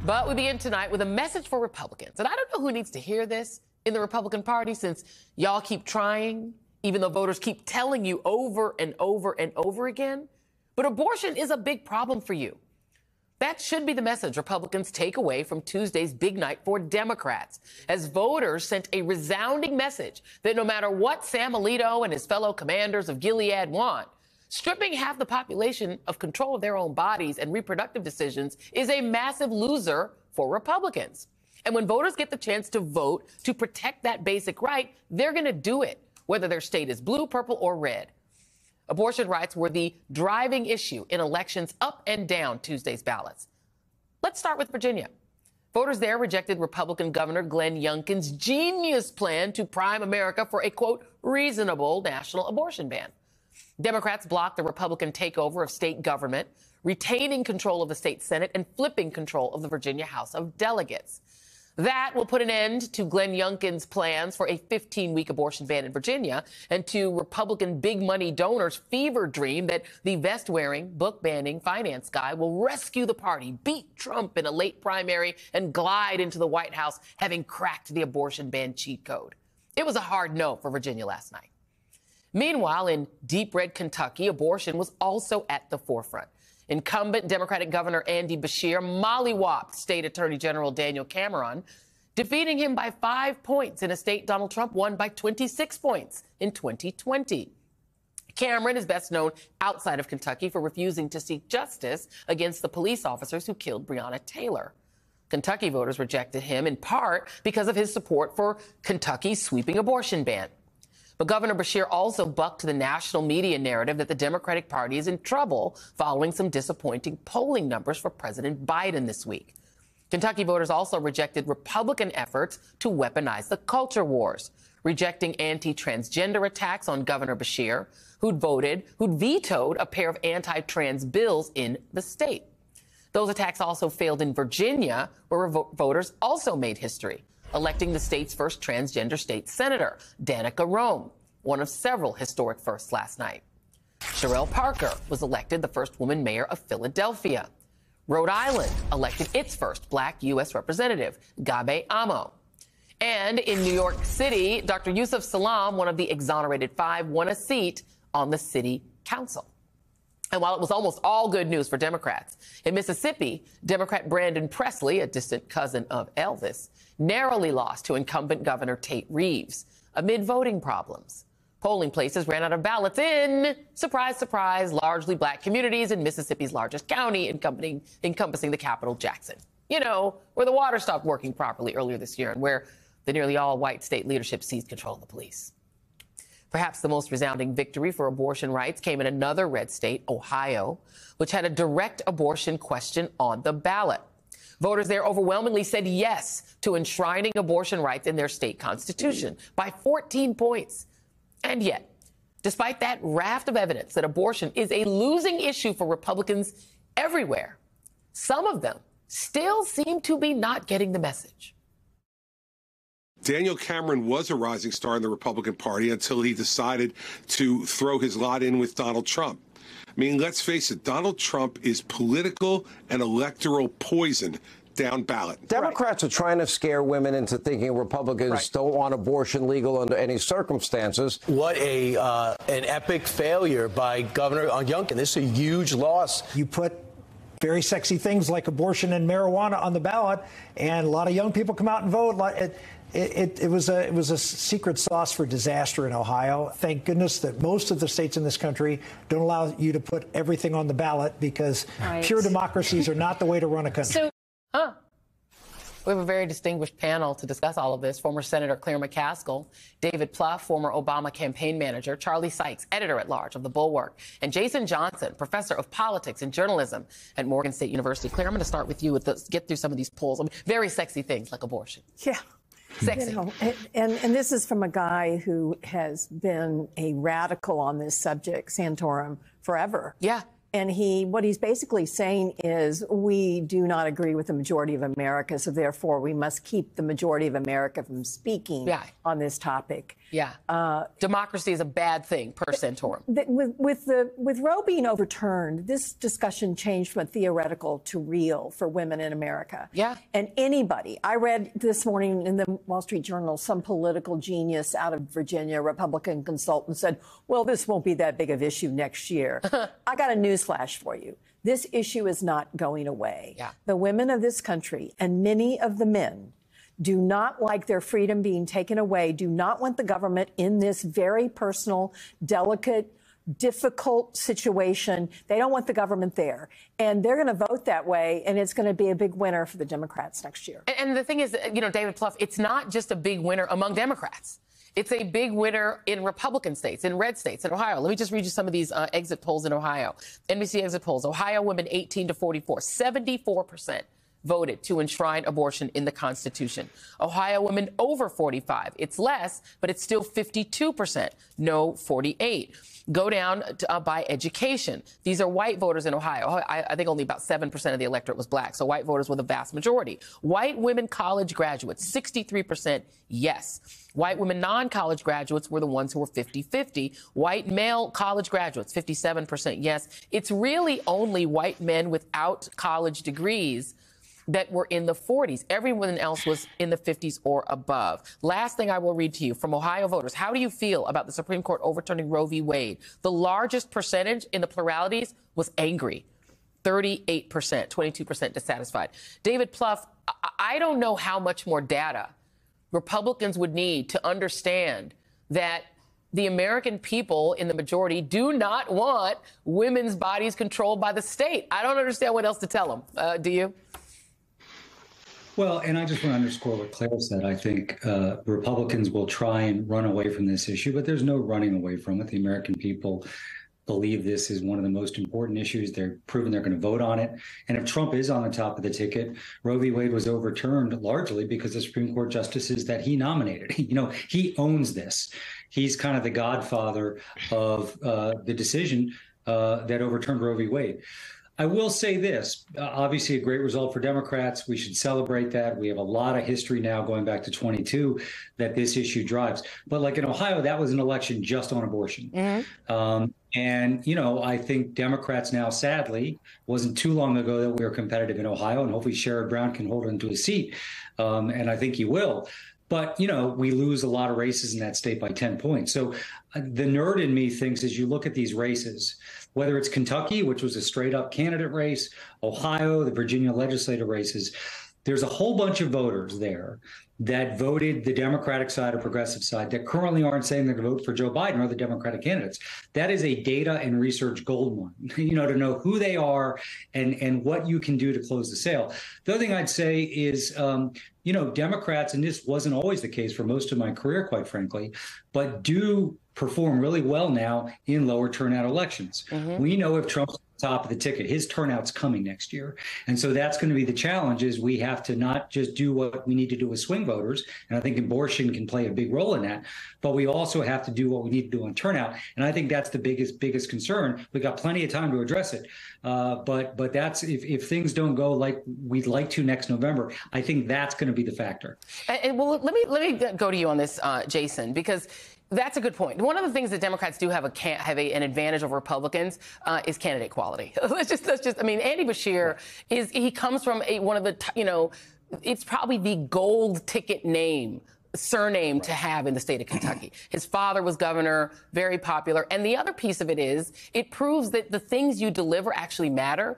But we begin tonight with a message for Republicans. And I don't know who needs to hear this in the Republican Party, since y'all keep trying, even though voters keep telling you over and over and over again. But abortion is a big problem for you. That should be the message Republicans take away from Tuesday's big night for Democrats, as voters sent a resounding message that no matter what Sam Alito and his fellow commanders of Gilead want, stripping half the population of control of their own bodies and reproductive decisions is a massive loser for Republicans. And when voters get the chance to vote to protect that basic right, they're going to do it, whether their state is blue, purple, or red. Abortion rights were the driving issue in elections up and down Tuesday's ballots. Let's start with Virginia. Voters there rejected Republican Governor Glenn Youngkin's genius plan to prime America for a, quote, reasonable national abortion ban. Democrats blocked the Republican takeover of state government, retaining control of the state Senate and flipping control of the Virginia House of Delegates. That will put an end to Glenn Youngkin's plans for a 15-week abortion ban in Virginia and to Republican big money donors' fever dream that the vest-wearing, book-banning finance guy will rescue the party, beat Trump in a late primary, and glide into the White House, having cracked the abortion ban cheat code. It was a hard no for Virginia last night. Meanwhile, in deep red Kentucky, abortion was also at the forefront. Incumbent Democratic Governor Andy Beshear mollywopped State Attorney General Daniel Cameron, defeating him by 5 points in a state Donald Trump won by 26 points in 2020. Cameron is best known outside of Kentucky for refusing to seek justice against the police officers who killed Breonna Taylor. Kentucky voters rejected him in part because of his support for Kentucky's sweeping abortion ban. But Governor Beshear also bucked the national media narrative that the Democratic Party is in trouble following some disappointing polling numbers for President Biden this week. Kentucky voters also rejected Republican efforts to weaponize the culture wars, rejecting anti-transgender attacks on Governor Beshear, who'd vetoed a pair of anti-trans bills in the state. Those attacks also failed in Virginia, where voters also made history, electing the state's first transgender state senator, Danica Roem, one of several historic firsts last night. Sherelle Parker was elected the first woman mayor of Philadelphia. Rhode Island elected its first black U.S. representative, Gabe Amo. And in New York City, Dr. Yusuf Salaam, one of the exonerated 5, won a seat on the city council. And while it was almost all good news for Democrats, in Mississippi, Democrat Brandon Presley, a distant cousin of Elvis, narrowly lost to incumbent Governor Tate Reeves amid voting problems. Polling places ran out of ballots in, surprise, surprise, largely black communities in Mississippi's largest county, encompassing the capital, Jackson. You know, where the water stopped working properly earlier this year and where the nearly all-white state leadership seized control of the police. Perhaps the most resounding victory for abortion rights came in another red state, Ohio, which had a direct abortion question on the ballot. Voters there overwhelmingly said yes to enshrining abortion rights in their state constitution by 14 points. And yet, despite that raft of evidence that abortion is a losing issue for Republicans everywhere, some of them still seem to be not getting the message. Daniel Cameron was a rising star in the Republican Party until he decided to throw his lot in with Donald Trump. I mean, let's face it, Donald Trump is political and electoral poison down ballot. Democrats are trying to scare women into thinking Republicans don't want abortion legal under any circumstances. What an epic failure by Governor Youngkin. This is a huge loss. You put very sexy things like abortion and marijuana on the ballot, and a lot of young people come out and vote. It was a secret sauce for disaster in Ohio. Thank goodness that most of the states in this country don't allow you to put everything on the ballot, because pure democracies are not the way to run a country. We have a very distinguished panel to discuss all of this. Former Senator Claire McCaskill, David Plouffe, former Obama campaign manager, Charlie Sykes, editor-at-large of The Bulwark, and Jason Johnson, professor of politics and journalism at Morgan State University. Claire, I'm going to start with you get through some of these polls. I mean, very sexy things like abortion. Yeah. Sexy. You know, and this is from a guy who has been a radical on this subject, Santorum, forever. Yeah. And what he's basically saying is we do not agree with the majority of America, so therefore we must keep the majority of America from speaking on this topic. Yeah. Democracy is a bad thing, per Santorum. With Roe being overturned, this discussion changed from a theoretical to real for women in America. Yeah. And anybody, I read this morning in the Wall Street Journal, some political genius out of Virginia, Republican consultant, said, well, this won't be that big of an issue next year. I got a newsflash for you. This issue is not going away. Yeah. The women of this country and many of the men do not like their freedom being taken away, do not want the government in this very personal, delicate, difficult situation. They don't want the government there. And they're going to vote that way, and it's going to be a big winner for the Democrats next year. And the thing is, David Plouffe, it's not just a big winner among Democrats. It's a big winner in Republican states, in red states, in Ohio. Let me just read you some of these exit polls in Ohio. NBC exit polls. Ohio women 18 to 44, 74% voted to enshrine abortion in the Constitution. Ohio women over 45. It's less, but it's still 52%. No, 48. Go down to, by education. These are white voters in Ohio. I think only about 7% of the electorate was black, so white voters were the vast majority. White women college graduates, 63% yes. White women non-college graduates were the ones who were 50-50. White male college graduates, 57% yes. It's really only white men without college degrees that were in the 40s. Everyone else was in the 50s or above. Last thing I will read to you from Ohio voters. How do you feel about the Supreme Court overturning Roe v. Wade? The largest percentage in the pluralities was angry. 38%, 22% dissatisfied. David Plouffe, I don't know how much more data Republicans would need to understand that the American people in the majority do not want women's bodies controlled by the state. I don't understand what else to tell them. Do you? Well, and I just want to underscore what Claire said. I think Republicans will try and run away from this issue, but there's no running away from it. The American people believe this is one of the most important issues. They're proven they're going to vote on it. And if Trump is on the top of the ticket, Roe v. Wade was overturned largely because the Supreme Court justices that he nominated. He owns this. He's kind of the godfather of the decision that overturned Roe v. Wade. I will say this, obviously a great result for Democrats. We should celebrate that. We have a lot of history now going back to 22 that this issue drives. But like in Ohio, that was an election just on abortion. Mm-hmm. I think Democrats now, sadly, wasn't too long ago that we were competitive in Ohio, and hopefully Sherrod Brown can hold on to a seat. And I think he will. But, we lose a lot of races in that state by 10 points. So the nerd in me thinks as you look at these races, whether it's Kentucky, which was a straight up candidate race, Ohio, the Virginia legislative races, there's a whole bunch of voters there that voted the Democratic side or progressive side that currently aren't saying they're going to vote for Joe Biden or the Democratic candidates. That is a data and research gold mine, to know who they are and what you can do to close the sale. The other thing I'd say is, Democrats, and this wasn't always the case for most of my career, quite frankly, but do perform really well now in lower turnout elections. Mm-hmm. We know if Trump's top of the ticket, his turnout's coming next year. And so that's going to be the challenge is we have to not just do what we need to do with swing voters. And I think abortion can play a big role in that, but we also have to do what we need to do on turnout. And I think that's the biggest concern. We got plenty of time to address it. But that's if things don't go like we'd like to next November, I think that's going to be the factor. And well, let me go to you on this, Jason, because that's a good point. One of the things that Democrats do have an advantage over Republicans is candidate quality. Let's just. Andy Beshear he comes from one of the, it's probably the gold ticket surname to have in the state of Kentucky. His father was governor, very popular. And the other piece of it is it proves that the things you deliver actually matter.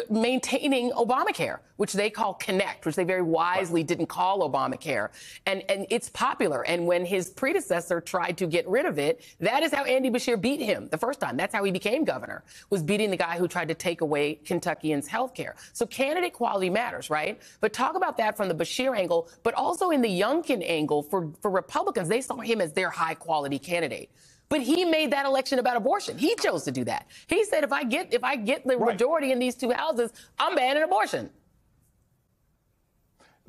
Maintaining Obamacare, which they call Connect, which they very wisely didn't call Obamacare. And it's popular. And when his predecessor tried to get rid of it, that is how Andy Beshear beat him the first time. That's how he became governor, was beating the guy who tried to take away Kentuckians' health care. So candidate quality matters, right? But talk about that from the Beshear angle, but also in the Youngkin angle for Republicans. They saw him as their high-quality candidate. But he made that election about abortion. He chose to do that. He said, if I get the majority in these two houses, I'm banning abortion.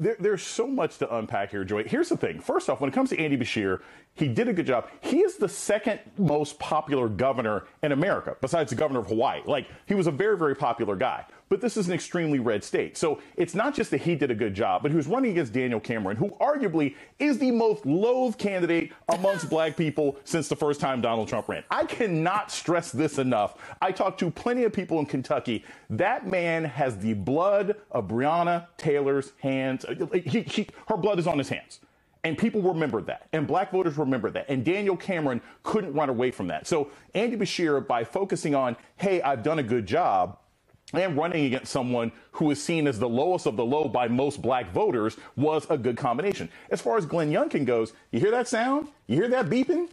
There's so much to unpack here, Joy. Here's the thing. First off, when it comes to Andy Beshear, he did a good job. He is the second most popular governor in America, besides the governor of Hawaii. Like, he was a very, very popular guy. But this is an extremely red state. So it's not just that he did a good job, but he was running against Daniel Cameron, who arguably is the most loathed candidate amongst black people since the first time Donald Trump ran. I cannot stress this enough. I talked to plenty of people in Kentucky. That man has the blood of Breonna Taylor's hands. Her blood is on his hands. And people remembered that. And black voters remembered that. And Daniel Cameron couldn't run away from that. So Andy Beshear, by focusing on, hey, I've done a good job, and running against someone who is seen as the lowest of the low by most black voters, was a good combination. As far as Glenn Youngkin goes, you hear that sound? You hear that beeping?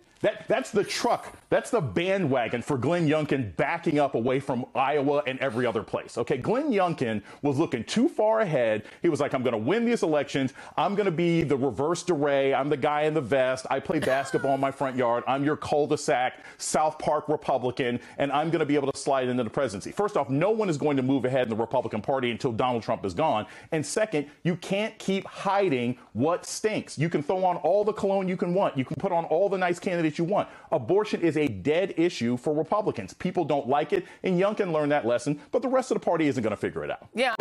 That's the truck. That's the bandwagon for Glenn Youngkin backing up away from Iowa and every other place. Okay, Glenn Youngkin was looking too far ahead. He was like, I'm going to win these elections. I'm going to be the reverse DeRay. I'm the guy in the vest. I play basketball in my front yard. I'm your cul-de-sac South Park Republican, and I'm going to be able to slide into the presidency. First off, no one is going to move ahead in the Republican Party until Donald Trump is gone. And second, you can't keep hiding what stinks. You can throw on all the cologne you can want. You can put on all the nice candidates you want. Abortion is a dead issue for Republicans. People don't like it, and Youngkin learned that lesson, but the rest of the party isn't going to figure it out. Yeah.